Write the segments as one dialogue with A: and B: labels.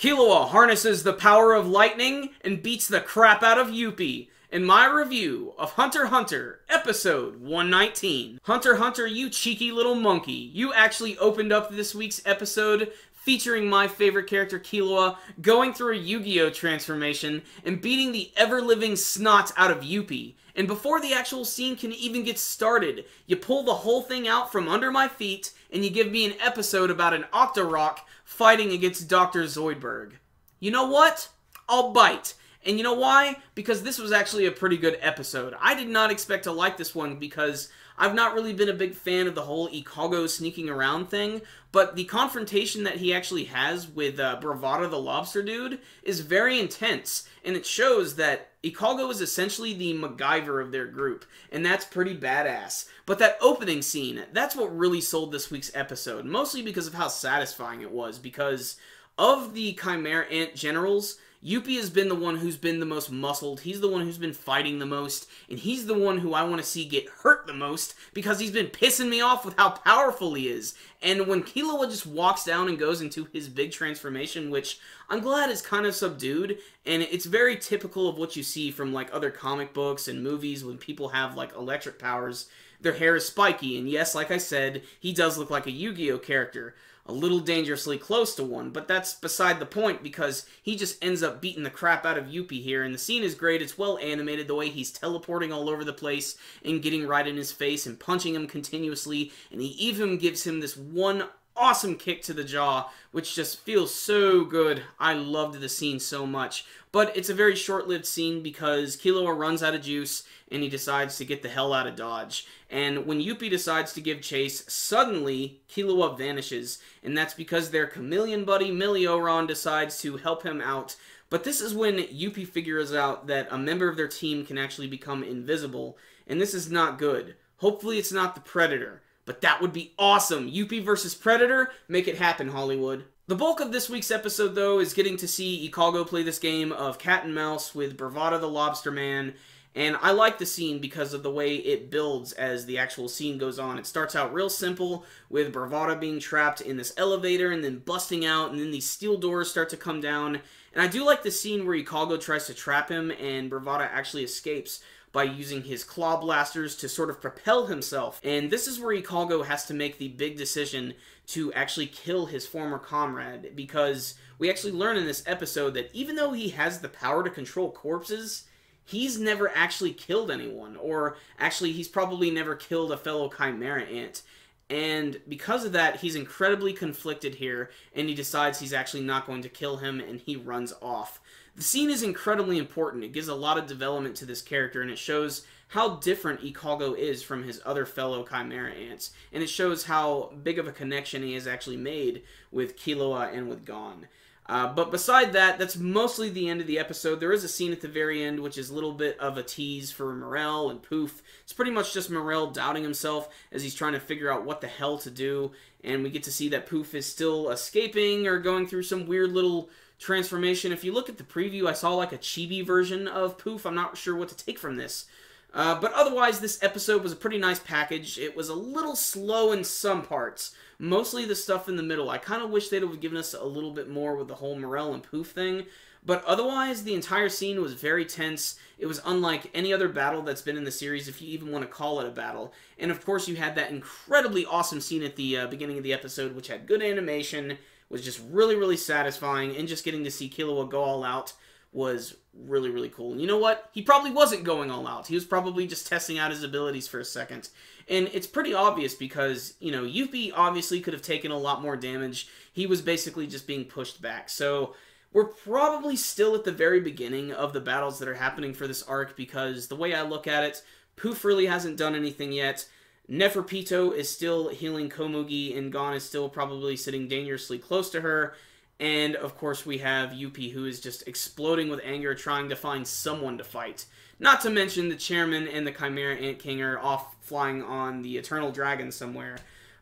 A: Killua harnesses the power of lightning and beats the crap out of Youpi in my review of Hunter x Hunter, episode 119. Hunter x Hunter, you cheeky little monkey. You actually opened up this week's episode featuring my favorite character, Killua, going through a Yu-Gi-Oh! Transformation and beating the ever-living snot out of Youpi. And before the actual scene can even get started, you pull the whole thing out from under my feet and you give me an episode about an Octorok fighting against Dr. Zoidberg. You know what? I'll bite. And you know why? Because this was actually a pretty good episode. I did not expect to like this one because I've not really been a big fan of the whole Ikalgo sneaking around thing, but the confrontation that he actually has with Bravada the Lobster Dude is very intense, and it shows that Ikalgo is essentially the MacGyver of their group, and that's pretty badass. But that opening scene, that's what really sold this week's episode, mostly because of how satisfying it was, because of the Chimera Ant generals, Youpi has been the one who's been the most muscled, he's the one who's been fighting the most, and he's the one who I want to see get hurt the most, because he's been pissing me off with how powerful he is. And when Killua just walks down and goes into his big transformation, which I'm glad is kind of subdued, and it's very typical of what you see from like other comic books and movies when people have like electric powers. Their hair is spiky, and yes, like I said, he does look like a Yu-Gi-Oh! Character. A little dangerously close to one, but that's beside the point because he just ends up beating the crap out of Youpi here, and the scene is great. It's well animated, the way he's teleporting all over the place and getting right in his face and punching him continuously, and he even gives him this one awesome kick to the jaw, which just feels so good. I loved the scene so much. But it's a very short-lived scene because Killua runs out of juice and he decides to get the hell out of Dodge. And when Youpi decides to give chase, suddenly Killua vanishes. And that's because their chameleon buddy, Milioron, decides to help him out. But this is when Youpi figures out that a member of their team can actually become invisible. And this is not good. Hopefully it's not the Predator. But that would be awesome. Youpi versus Predator? Make it happen, Hollywood. The bulk of this week's episode, though, is getting to see Ikalgo play this game of cat and mouse with Bravada the Lobster Man. And I like the scene because of the way it builds as the actual scene goes on. It starts out real simple with Bravada being trapped in this elevator and then busting out, and then these steel doors start to come down. And I do like the scene where Ikalgo tries to trap him and Bravada actually escapes by using his claw blasters to sort of propel himself. And this is where Ikalgo has to make the big decision to actually kill his former comrade, because we actually learn in this episode that even though he has the power to control corpses, he's never actually killed anyone, or actually he's probably never killed a fellow Chimera Ant. And because of that, he's incredibly conflicted here, and he decides he's actually not going to kill him, and he runs off. The scene is incredibly important. It gives a lot of development to this character, and it shows how different Ikalgo is from his other fellow Chimera Ants. And it shows how big of a connection he has actually made with Killua and with Gon. But beside that, that's mostly the end of the episode. There is a scene at the very end, which is a little bit of a tease for Morel and Poof. It's pretty much just Morel doubting himself as he's trying to figure out what the hell to do. And we get to see that Poof is still escaping or going through some weird little transformation. If you look at the preview, I saw like a chibi version of Poof. I'm not sure what to take from this. But otherwise, this episode was a pretty nice package. It was a little slow in some parts. Mostly the stuff in the middle. I kind of wish they'd have given us a little bit more with the whole Morel and Poof thing. But otherwise, the entire scene was very tense. It was unlike any other battle that's been in the series, if you even want to call it a battle. And of course, you had that incredibly awesome scene at the beginning of the episode, which had good animation, was just really, really satisfying, and just getting to see Killua go all out was really, really cool. And you know what? He probably wasn't going all out. He was probably just testing out his abilities for a second. And it's pretty obvious because, you know, Youpi obviously could have taken a lot more damage. He was basically just being pushed back. So we're probably still at the very beginning of the battles that are happening for this arc, because the way I look at it, Poof really hasn't done anything yet. Neferpito is still healing Komugi, and Gon is still probably sitting dangerously close to her. And, of course, we have Youpi, who is just exploding with anger, trying to find someone to fight. Not to mention the chairman and the Chimera Ant King are off flying on the Eternal Dragon somewhere.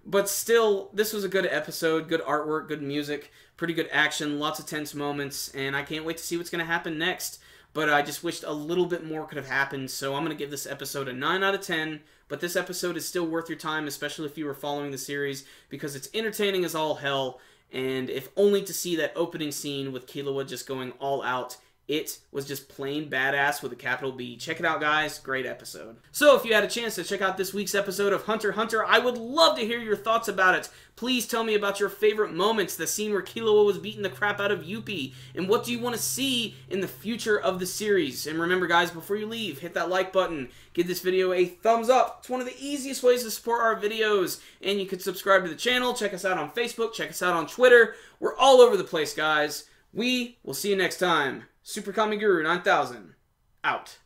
A: But still, this was a good episode, good artwork, good music, pretty good action, lots of tense moments, and I can't wait to see what's going to happen next. But I just wished a little bit more could have happened, so I'm going to give this episode a 9 out of 10. But this episode is still worth your time, especially if you were following the series, because it's entertaining as all hell. and if only to see that opening scene with Killua just going all out. It was just plain badass with a capital B. Check it out, guys. Great episode. So if you had a chance to check out this week's episode of Hunter x Hunter, I would love to hear your thoughts about it. Please tell me about your favorite moments, the scene where Killua was beating the crap out of Youpi, and what do you want to see in the future of the series. And remember, guys, before you leave, hit that like button. Give this video a thumbs up. It's one of the easiest ways to support our videos. And you can subscribe to the channel. Check us out on Facebook. Check us out on Twitter. We're all over the place, guys. We will see you next time. Super Kami Guru 9000, out.